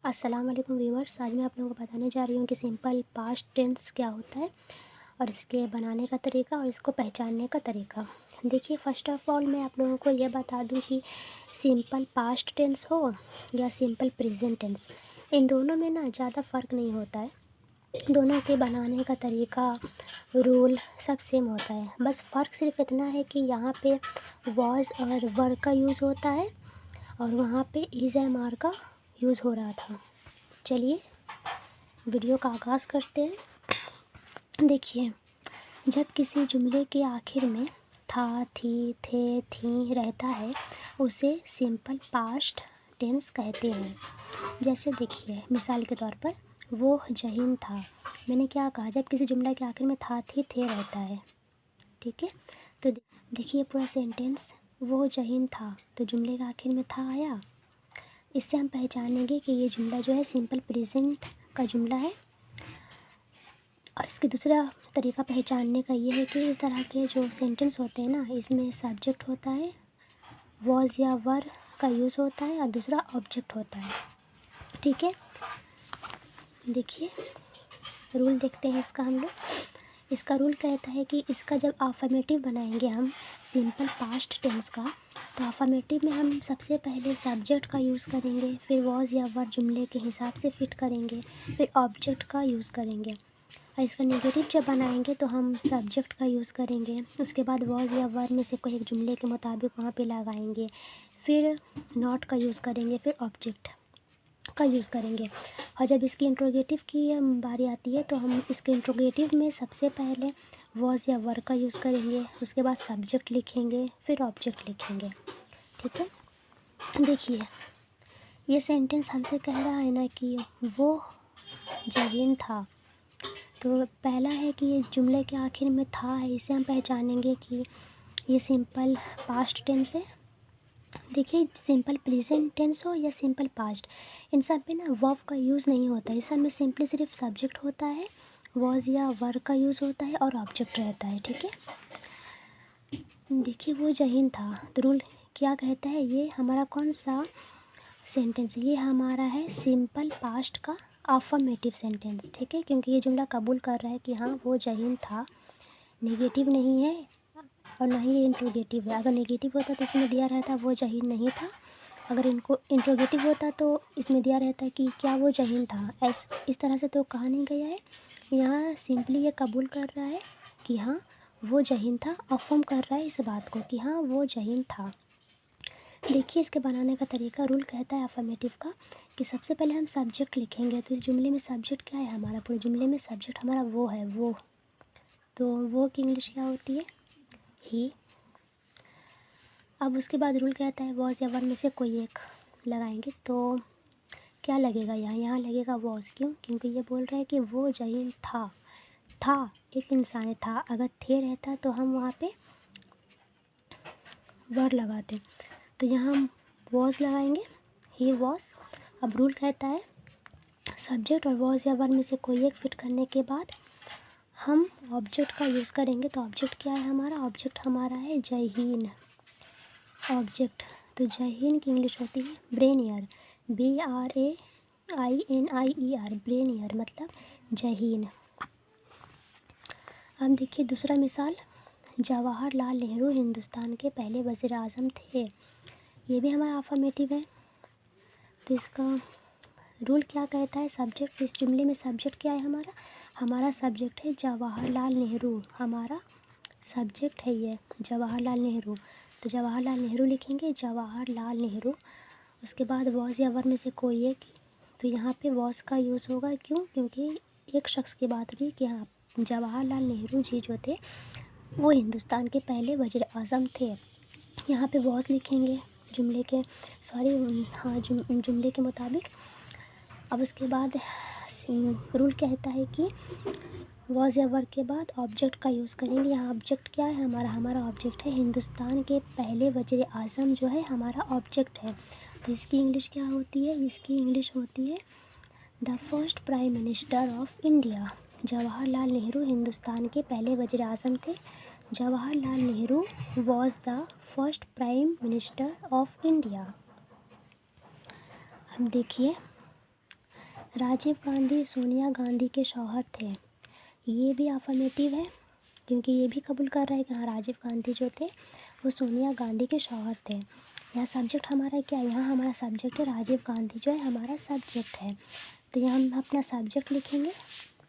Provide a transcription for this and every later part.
अस्सलाम वालेकुम व्यूअर्स। आज मैं आप लोगों को बताने जा रही हूँ कि सिंपल पास्ट टेंस क्या होता है और इसके बनाने का तरीका और इसको पहचानने का तरीका। देखिए, फ़र्स्ट ऑफ़ ऑल मैं आप लोगों को ये बता दूँ कि सिंपल पास्ट टेंस हो या सिंपल प्रेजेंट टेंस, इन दोनों में ना ज़्यादा फ़र्क नहीं होता है। दोनों के बनाने का तरीका, रूल सब सेम होता है। बस फ़र्क सिर्फ इतना है कि यहाँ पे वॉज और वर का यूज़ होता है और वहाँ पे इज़ एम आर का यूज़ हो रहा था। चलिए वीडियो का आगाज़ करते हैं। देखिए, जब किसी जुमले के आखिर में था, थी, थे, थी रहता है उसे सिंपल पास्ट टेंस कहते हैं। जैसे देखिए, मिसाल के तौर पर वो जहीन था। मैंने क्या कहा, जब किसी जुमले के आखिर में था, थी, थे रहता है। ठीक है, तो देखिए पूरा सेंटेंस, वो जहीन था, तो जुमले के आखिर में था आया। इससे हम पहचानेंगे कि ये जुमला जो है सिंपल प्रेजेंट का जुमला है। और इसके दूसरा तरीका पहचानने का ये है कि इस तरह के जो सेंटेंस होते हैं ना, इसमें सब्जेक्ट होता है, वॉज या वर का यूज़ होता है और दूसरा ऑब्जेक्ट होता है। ठीक है, देखिए रूल देखते हैं इसका हम लोग। इसका रूल कहता है कि इसका जब अफर्मेटिव बनाएंगे हम सिंपल पास्ट टेंस का, तो अफर्मेटिव में हम सबसे पहले सब्जेक्ट का यूज़ करेंगे, फिर वॉज या वर जुमले के हिसाब से फिट करेंगे, फिर ऑब्जेक्ट का यूज़ करेंगे। और इसका नेगेटिव जब बनाएंगे तो हम सब्जेक्ट का यूज़ करेंगे, उसके बाद वॉज या वर में से कोई एक जुमले के मुताबिक वहाँ पे लगाएंगे, फिर नॉट का यूज़ करेंगे, फिर ऑब्जेक्ट का यूज़ करेंगे। और जब इसकी इंट्रोगेटिव की बारी आती है तो हम इसके इंट्रोगेटिव में सबसे पहले वॉज या वर का यूज़ करेंगे, उसके बाद सब्जेक्ट लिखेंगे, फिर ऑब्जेक्ट लिखेंगे। ठीक है, देखिए ये सेंटेंस हमसे कह रहा है ना कि वो जहीन था। तो पहला है कि ये जुमले के आखिर में था है, इसे हम पहचानेंगे कि ये सिंपल पास्ट टेंस है। देखिए, सिंपल प्रेजेंट टेंस हो या सिंपल पास्ट, इन सब में ना वर्ब का यूज़ नहीं होता है। इस सब में सिंपली सिर्फ सब्जेक्ट होता है, वॉज या वर का यूज़ होता है और ऑब्जेक्ट रहता है। ठीक है, देखिए वो जहीन था, तो रूल क्या कहता है, ये हमारा कौन सा सेंटेंस है, ये हमारा है सिंपल पास्ट का अफर्मेटिव सेंटेंस। ठीक है, क्योंकि ये जुमला कबूल कर रहा है कि हाँ वो जहीन था, नेगेटिव नहीं है और ना ही ये इंट्रोगेटिव है। अगर नेगेटिव होता तो इसमें दिया रहता वो जहीन नहीं था, अगर इनको इंट्रोगेटिव होता तो इसमें दिया रहता कि क्या वो जहीन था। इस तरह से तो कहा नहीं गया है, यहाँ सिंपली ये कबूल कर रहा है कि हाँ वो जहीन था, अफर्म कर रहा है इस बात को कि हाँ वो जहीन था। देखिए इसके बनाने का तरीका, रूल कहता है अफर्मेटिव का कि सबसे पहले हम सब्जेक्ट लिखेंगे। तो इस जुमले में सब्जेक्ट क्या है हमारा, पूरे जुमले में सब्जेक्ट हमारा वो है, वो। तो वो की इंग्लिश क्या होती है, ही। अब उसके बाद रूल कहता है वॉज या वर में से कोई एक लगाएंगे, तो क्या लगेगा यहाँ लगेगा वॉज। क्यों, क्योंकि ये बोल रहा है कि वो जहीन था एक इंसान था। अगर थे रहता तो हम वहाँ पे वर लगाते, तो यहाँ हम वॉज लगाएंगे, ही वॉज। अब रूल कहता है सब्जेक्ट और वॉज या वर में से कोई एक फिट करने के बाद हम ऑब्जेक्ट का यूज़ करेंगे। तो ऑब्जेक्ट क्या है हमारा, ऑब्जेक्ट हमारा है जहीन। ऑब्जेक्ट, तो जहीन की इंग्लिश होती है ब्रेनियर, BRAINIER, ब्रेनियर मतलब जहीन। अब देखिए दूसरा मिसाल, जवाहरलाल नेहरू हिंदुस्तान के पहले वज़ीर आज़म थे। ये भी हमारा अफर्मेटिव है। तो इसका रूल क्या कहता है, सब्जेक्ट, इस जुमले में सब्जेक्ट क्या है हमारा सब्जेक्ट है जवाहरलाल नेहरू, हमारा सब्जेक्ट है ये जवाहरलाल नेहरू। तो जवाहरलाल नेहरू लिखेंगे, जवाहरलाल नेहरू। उसके बाद वॉज या वर में से कोई एक, तो यहाँ पे वॉज का यूज़ होगा। क्यों, क्योंकि एक शख्स की बात हुई कि हाँ जवाहरलाल नेहरू जी जो थे वो हिंदुस्तान के पहले वज़ीर आज़म थे। यहाँ पे वॉज लिखेंगे जुमले के जुमले के मुताबिक। अब उसके बाद रूल कहता है कि वॉज या वर के बाद ऑब्जेक्ट का यूज़ करेंगे। यहाँ ऑब्जेक्ट क्या है हमारा ऑब्जेक्ट है हिंदुस्तान के पहले वज़ीर आज़म जो है हमारा ऑब्जेक्ट है। तो इसकी इंग्लिश क्या होती है, इसकी इंग्लिश होती है the first prime minister of India. Jawaharlal Nehru Hindustan के पहले वज़ीर आज़म थे। Jawaharlal Nehru was the first prime minister of India. अब देखिए राजीव गांधी सोनिया गांधी के शौहर थे। ये भी अफर्मेटिव है क्योंकि ये भी कबूल कर रहा है कि हाँ राजीव गांधी जो थे वो सोनिया गांधी के शौहर थे। यहाँ सब्जेक्ट हमारा क्या है, यहाँ हमारा सब्जेक्ट है राजीव गांधी जो है हमारा सब्जेक्ट है। तो यहाँ हम अपना सब्जेक्ट लिखेंगे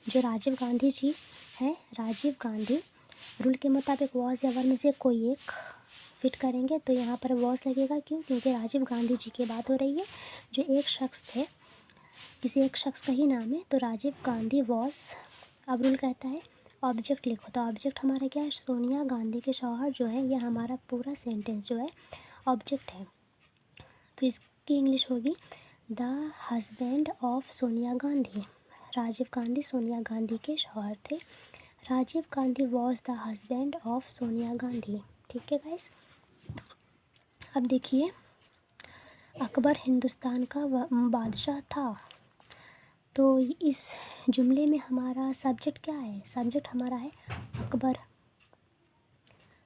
जो राजीव गांधी जी हैं। राजीव गांधी रूल के मुताबिक वॉज या वर में से कोई एक फिट करेंगे तो यहाँ पर वॉज लगेगा। क्यों? क्योंकि राजीव गांधी जी की बात हो रही है जो एक शख्स थे, किसी एक शख्स का ही नाम है। तो राजीव गांधी वॉज, अब रूल कहता है ऑब्जेक्ट लिखो। तो ऑब्जेक्ट हमारा क्या है, सोनिया गांधी के शौहर जो है, ये हमारा पूरा सेंटेंस जो है ऑब्जेक्ट है। तो इसकी इंग्लिश होगी the husband of Sonia Gandhi. Rajiv Gandhi Sonia Gandhi के शौहर थे। Rajiv Gandhi was the husband of Sonia Gandhi. ठीक है गाइस। अब देखिए, अकबर हिंदुस्तान का बादशाह था। तो इस जुमले में हमारा सब्जेक्ट क्या है, सब्जेक्ट हमारा है अकबर।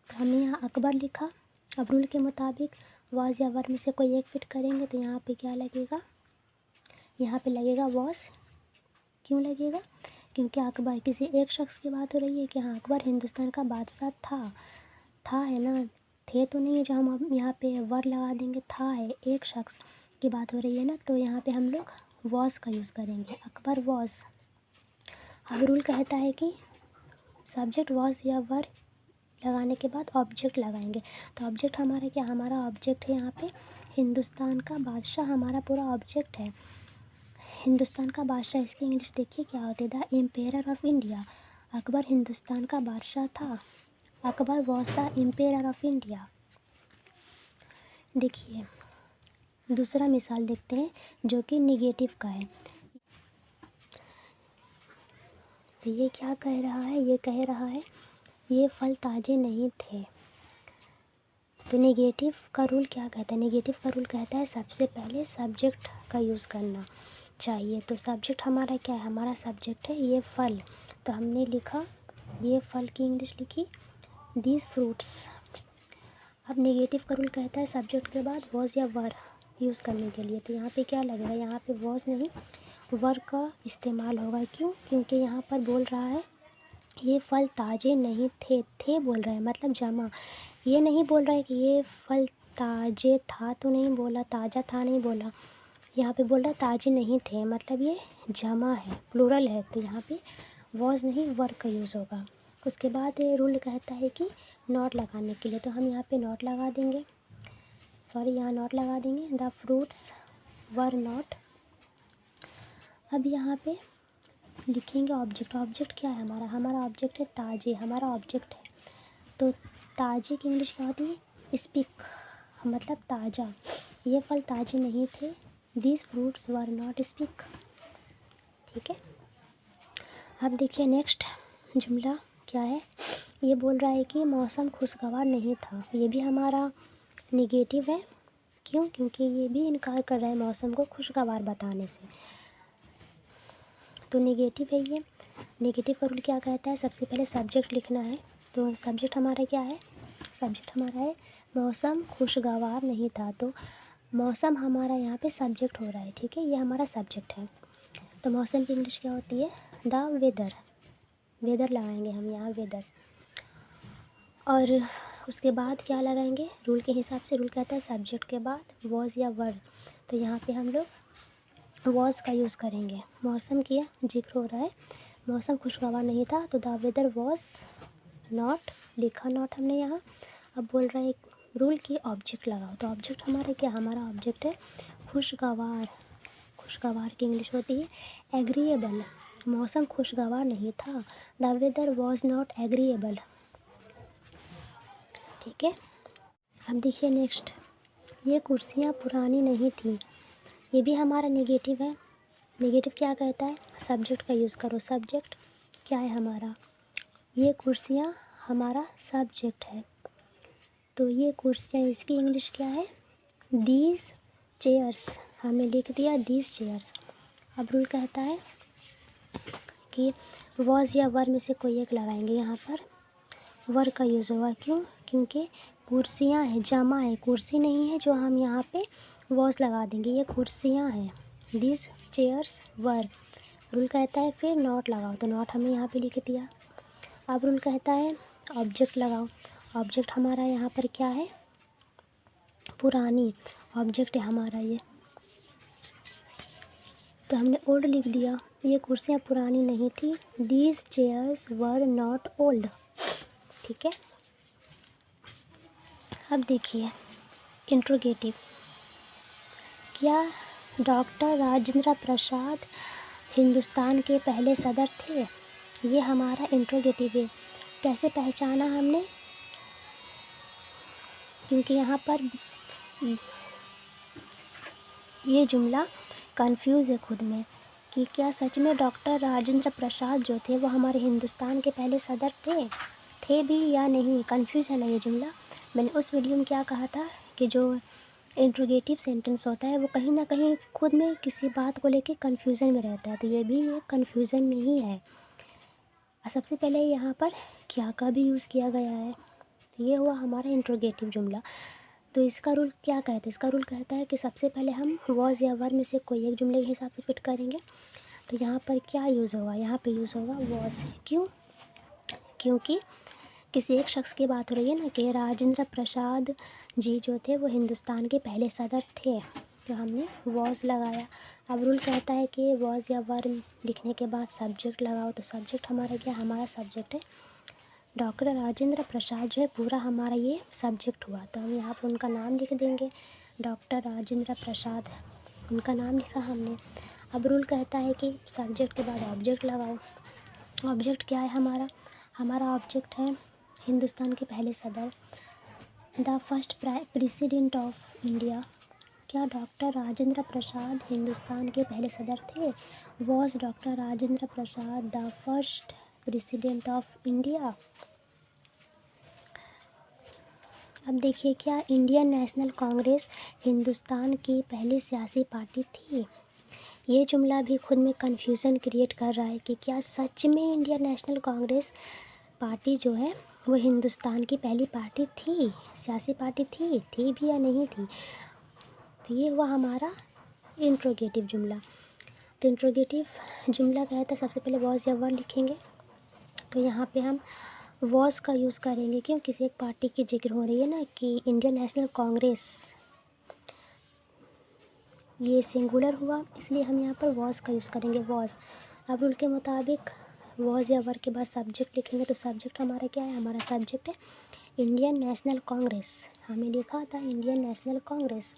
तो हमने यहाँ अकबर लिखा। अब रूल के मुताबिक वॉज या वर में से कोई एक फिट करेंगे तो यहाँ पे क्या लगेगा, यहाँ पे लगेगा वॉज। क्यों लगेगा? क्योंकि अकबर किसी एक शख्स की बात हो रही है कि हाँ अकबर हिंदुस्तान का बादशाह था है ना, थे तो नहीं है जो हम यहाँ पे वर लगा देंगे, था है, एक शख्स की बात हो रही है ना, तो यहाँ पे हम लोग वॉज का यूज़ करेंगे, अकबर वॉज। अब रूल कहता है कि सब्जेक्ट वॉज या वर लगाने के बाद ऑब्जेक्ट लगाएंगे। तो ऑब्जेक्ट हमारा क्या, हमारा ऑब्जेक्ट है यहाँ पे हिंदुस्तान का बादशाह, हमारा पूरा ऑब्जेक्ट है हिंदुस्तान का बादशाह। इसकी इंग्लिश देखिए क्या होती है, the emperor of India. Akbar Hindustan का बादशाह था, Akbar was the emperor of India. देखिए दूसरा मिसाल देखते हैं जो कि निगेटिव का है। तो ये क्या कह रहा है, ये कह रहा है ये फल ताज़े नहीं थे। तो नेगेटिव का रूल क्या कहता है, नेगेटिव का रूल कहता है सबसे पहले सब्जेक्ट का यूज़ करना चाहिए। तो सब्जेक्ट हमारा क्या है, हमारा सब्जेक्ट है ये फल। तो हमने लिखा ये फल की इंग्लिश लिखी दीज फ्रूट्स। अब नेगेटिव का रूल कहता है सब्जेक्ट के बाद वॉज या वर यूज़ करने के लिए। तो यहाँ पे क्या लगेगा, यहाँ पे वॉज नहीं वर का इस्तेमाल होगा। क्यों? क्योंकि यहाँ पर बोल रहा है ये फल ताज़े नहीं थे बोल रहा है, मतलब जमा। ये नहीं बोल रहा है कि ये फल ताज़े था, तो नहीं बोला, ताज़ा था नहीं बोला, यहाँ पे बोल रहा है ताज़े नहीं थे, मतलब ये जमा है, प्लूरल है। तो यहाँ पे वॉज नहीं वर का यूज़ होगा। उसके बाद ये रूल कहता है कि नॉट लगाने के लिए, तो हम यहाँ पे नॉट लगा देंगे, सॉरी यहाँ नॉट लगा देंगे, द फ्रूट्स वर नॉट। अब यहाँ पे लिखेंगे ऑब्जेक्ट। ऑब्जेक्ट क्या है हमारा, हमारा ऑब्जेक्ट है ताज़े, हमारा ऑब्जेक्ट है। तो ताज़े की इंग्लिश क्या होती है, स्पीक, मतलब ताज़ा। ये फल ताज़े नहीं थे, these fruits were not speak. ठीक है। अब देखिए नेक्स्ट जुमला क्या है, ये बोल रहा है कि मौसम खुशगवार नहीं था। ये भी हमारा निगेटिव है। क्यों? क्योंकि ये भी इनकार कर रहा है मौसम को खुशगवार बताने से। तो नेगेटिव है ये। नेगेटिव का रूल क्या कहता है, सबसे पहले सब्जेक्ट लिखना है। तो सब्जेक्ट हमारा क्या है, सब्जेक्ट हमारा है मौसम खुशगवार नहीं था। तो मौसम हमारा यहाँ पे सब्जेक्ट हो रहा है, ठीक है, ये हमारा सब्जेक्ट है। तो मौसम की इंग्लिश क्या होती है, द वेदर। वेदर लगाएंगे हम यहाँ, वेदर। और उसके बाद क्या लगाएंगे, रूल के हिसाब से। रूल कहता है सब्जेक्ट के बाद वॉज या वर, तो यहाँ पे हम लोग वॉज का यूज़ करेंगे। मौसम किया जिक्र हो रहा है, मौसम खुशगवार नहीं था, तो द वेदर वॉज नॉट, लिखा नॉट हमने यहाँ। अब बोल रहा है रूल की ऑब्जेक्ट लगाओ। तो ऑब्जेक्ट हमारा क्या, हमारा ऑब्जेक्ट है खुशगवार। खुशगवार की इंग्लिश होती है एग्रीएबल। मौसम खुशगवार नहीं था, the weather was not agreeable. ठीक है। अब देखिए नेक्स्ट, ये कुर्सियाँ पुरानी नहीं थी। ये भी हमारा नेगेटिव है। नेगेटिव क्या कहता है, सब्जेक्ट का यूज़ करो। सब्जेक्ट क्या है हमारा, ये कुर्सियाँ हमारा सब्जेक्ट है। तो ये कुर्सियाँ, इसकी इंग्लिश क्या है, दीज चेयर्स। हमने लिख दिया दीज चेयर्स। अब रूल कहता है कि वॉज या वर में से कोई एक लगाएंगे। यहाँ पर वर का यूज़ होगा। क्यों? क्योंकि कुर्सियाँ हैं, जमा है, कुर्सी नहीं है जो हम यहाँ पे वॉज लगा देंगे, ये कुर्सियाँ हैं। These chairs were. रूल कहता है फिर नॉट लगाओ, तो नॉट हमने यहाँ पे लिख दिया। अब रूल कहता है ऑब्जेक्ट लगाओ। ऑब्जेक्ट हमारा यहाँ पर क्या है, पुरानी ऑब्जेक्ट है हमारा ये, तो हमने ओल्ड लिख दिया। ये कुर्सियाँ पुरानी नहीं थी। These chairs were not old. ठीक है, अब देखिए इंट्रोगेटिव। क्या डॉक्टर राजेंद्र प्रसाद हिंदुस्तान के पहले सदर थे? ये हमारा इंट्रोगेटिव है। कैसे पहचाना हमने, क्योंकि यहाँ पर ये जुमला कंफ्यूज है खुद में कि क्या सच में डॉक्टर राजेंद्र प्रसाद जो थे वो हमारे हिंदुस्तान के पहले सदर थे भी या नहीं। कंफ्यूज है ना ये जुमला। मैंने उस वीडियो में क्या कहा था कि जो इंट्रोगेटिव सेंटेंस होता है वो कहीं ना कहीं खुद में किसी बात को लेके कन्फ्यूज़न में रहता है, तो ये भी एक कन्फ्यूज़न में ही है। सबसे पहले यहाँ पर क्या का भी यूज़ किया गया है, तो ये हुआ हमारा इंट्रोगेटिव जुमला। तो इसका रूल क्या कहता है, इसका रूल कहता है कि सबसे पहले हम वॉज या वर में से कोई एक जुमले के हिसाब से फिट करेंगे। तो यहाँ पर क्या यूज़ होगा, यहाँ पे यूज़ होगा वॉज। क्यों, क्योंकि किसी एक शख्स की बात हो रही है ना कि राजेंद्र प्रसाद जी जो थे वो हिंदुस्तान के पहले सदर थे, तो हमने वॉज लगाया। अब रूल कहता है कि वॉज या वर लिखने के बाद सब्जेक्ट लगाओ, तो सब्जेक्ट हमारा क्या, हमारा सब्जेक्ट है डॉक्टर राजेंद्र प्रसाद जो है, पूरा हमारा ये सब्जेक्ट हुआ। तो हम यहाँ पर उनका नाम लिख देंगे, डॉक्टर राजेंद्र प्रसाद, उनका नाम लिखा हमने। अब रूल कहता है कि सब्जेक्ट के बाद ऑब्जेक्ट लगाओ। ऑब्जेक्ट क्या है हमारा ऑब्जेक्ट है हिंदुस्तान के पहले सदर, the first president of India. क्या डॉक्टर राजेंद्र प्रसाद हिंदुस्तान के पहले सदर थे? Was doctor Rajendra Prasad the first president of India? अब देखिए, क्या इंडियन नेशनल कांग्रेस हिंदुस्तान की पहली सियासी पार्टी थी? ये जुमला भी खुद में कन्फ्यूज़न क्रिएट कर रहा है कि क्या सच में इंडियन नेशनल कांग्रेस पार्टी जो है वो हिंदुस्तान की पहली पार्टी थी, सियासी पार्टी थी भी या नहीं थी। तो ये हुआ हमारा इंट्रोगेटिव जुमला। तो इंट्रोगेटिव जुमला कहता है सबसे पहले वॉज या वर लिखेंगे, तो यहाँ पे हम वॉज का यूज़ करेंगे। क्यों, किसी एक पार्टी की जिक्र हो रही है ना कि इंडियन नेशनल कांग्रेस, ये सिंगुलर हुआ, इसलिए हम यहाँ पर वॉज का यूज़ करेंगे, वॉज। अब रूल के मुताबिक वॉज या वर के बाद सब्जेक्ट लिखेंगे, तो सब्जेक्ट हमारा क्या है, हमारा सब्जेक्ट है इंडियन नेशनल कांग्रेस, हमें लिखा था इंडियन नेशनल कांग्रेस।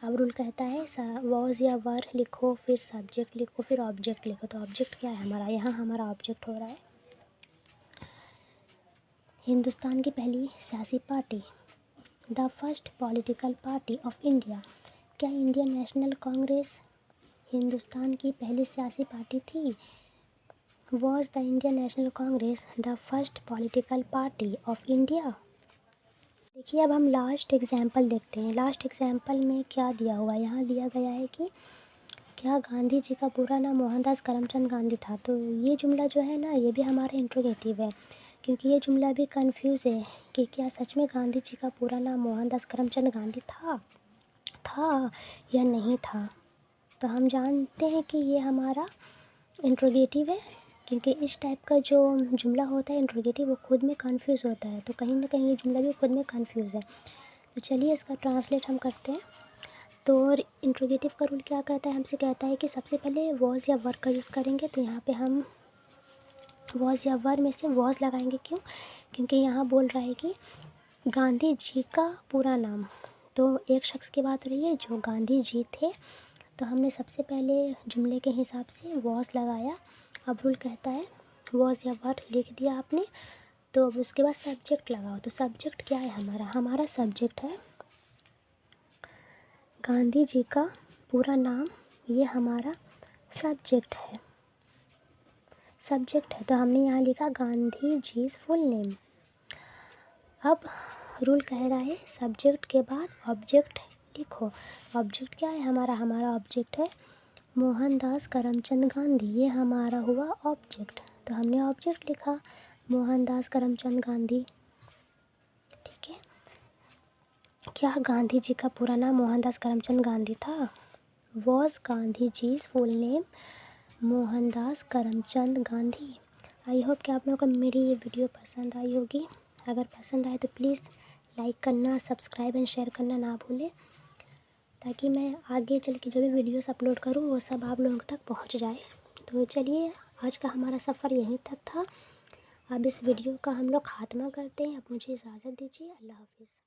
अब रूल कहता है वॉज या वर लिखो, फिर सब्जेक्ट लिखो, फिर ऑब्जेक्ट लिखो। तो ऑब्जेक्ट क्या है हमारा, यहाँ हमारा ऑब्जेक्ट हो रहा है हिंदुस्तान की पहली सियासी party, the first political party of India. क्या इंडियन नेशनल कांग्रेस हिंदुस्तान की पहली सियासी पार्टी थी? Was the Indian national Congress the first political party of India? देखिए, अब हम लास्ट एग्जाम्पल देखते हैं। लास्ट एग्जाम्पल में क्या दिया हुआ है, यहाँ दिया गया है कि क्या गांधी जी का पूरा नाम मोहनदास करमचंद गांधी था। तो ये जुमला जो है ना, ये भी हमारा इंट्रोगेटिव है, क्योंकि ये जुमला भी कंफ्यूज है कि क्या सच में गांधी जी का पूरा नाम मोहनदास करमचंद गांधी था या नहीं था। तो हम जानते हैं कि ये हमारा इंट्रोगेटिव है, क्योंकि इस टाइप का जो जुमला होता है इंट्रोगेटिव वो खुद में कंफ्यूज होता है, तो कहीं ना कहीं ये जुमला भी खुद में कंफ्यूज है। तो चलिए इसका ट्रांसलेट हम करते हैं। तो इंट्रोगेटिव का रूल क्या कहता है, हमसे कहता है कि सबसे पहले वॉज या वर का यूज़ करेंगे। तो यहाँ पे हम वॉज या वर में से वॉज लगाएंगे। क्यों, क्योंकि यहाँ बोल रहा है कि गांधी जी का पूरा नाम, तो एक शख्स की बात हो रही है जो गांधी जी थे, तो हमने सबसे पहले जुमले के हिसाब से वॉज लगाया। अब रूल कहता है वॉज या वर लिख दिया आपने, तो अब उसके बाद सब्जेक्ट लगाओ। तो सब्जेक्ट क्या है हमारा सब्जेक्ट है गांधी जी का पूरा नाम, ये हमारा सब्जेक्ट है। तो हमने यहाँ लिखा गांधी जी फुल नेम। अब रूल कह रहा है सब्जेक्ट के बाद ऑब्जेक्ट लिखो। ऑब्जेक्ट क्या है हमारा ऑब्जेक्ट है मोहनदास करमचंद गांधी, ये हमारा हुआ ऑब्जेक्ट। तो हमने ऑब्जेक्ट लिखा मोहनदास करमचंद गांधी। ठीक है, क्या गांधी जी का पूरा नाम मोहनदास करमचंद गांधी था? Was Gandhi ji's full name Mohandas Karamchand Gandhi. I hope कि आप लोगों को मेरी ये वीडियो पसंद आई होगी। अगर पसंद आए तो प्लीज़ लाइक करना, सब्सक्राइब एंड शेयर करना ना भूलें, ताकि मैं आगे चल के जो भी वीडियोस अपलोड करूँ वो सब आप लोगों तक पहुँच जाए। तो चलिए, आज का हमारा सफ़र यहीं तक था। अब इस वीडियो का हम लोग ख़ात्मा करते हैं। अब मुझे इजाज़त दीजिए। अल्लाह हाफ़िज़।